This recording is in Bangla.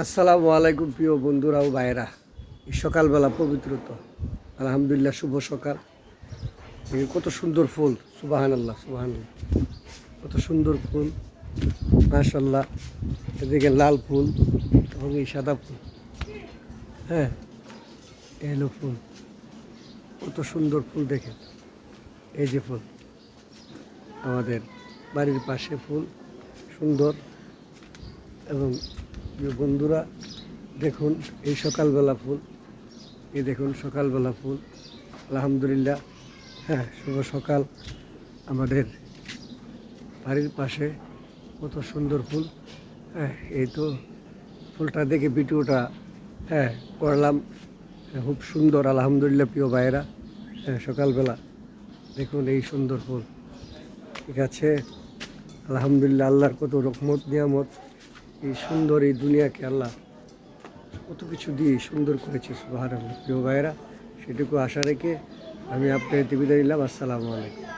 আসসালামু আলাইকুম প্রিয় বন্ধুরা ও ভাইয়েরা। এই সকালবেলা পবিত্রতা, আলহামদুলিল্লাহ, শুভ সকাল। এই কত সুন্দর ফুল, সুবহানাল্লাহ সুবহানাল্লাহ, কত সুন্দর ফুল, মাশাল্লাহ। এদিকে লাল ফুল এবং এই সাদা ফুল, হ্যাঁ, এলো ফুল, কত সুন্দর ফুল দেখে। এই যে ফুল, আমাদের বাড়ির পাশে ফুল সুন্দর। এবং প্রিয় বন্ধুরা, দেখুন এই সকালবেলা ফুল, এই দেখুন সকালবেলা ফুল, আলহামদুলিল্লাহ। হ্যাঁ, শুভ সকাল। আমাদের বাড়ির পাশে কত সুন্দর ফুল। হ্যাঁ, এই তো ফুলটা দেখে ভিডিওটা করলাম। খুব সুন্দর, আলহামদুলিল্লাহ প্রিয় ভাইয়েরা। হ্যাঁ, সকালবেলা দেখুন এই সুন্দর ফুল, ঠিক আছে। আলহামদুলিল্লাহ, আল্লাহর কত রহমত নিয়ামত। এই সুন্দর এই দুনিয়াকে আল্লাহ কত কিছু দিয়ে সুন্দর করেছে, সুবহানাল্লাহ প্রিয় ভাইয়েরা। সেটুকু আশা রেখে আমি আপনাদের বিদায় নিলাম। আসসালামু আলাইকুম।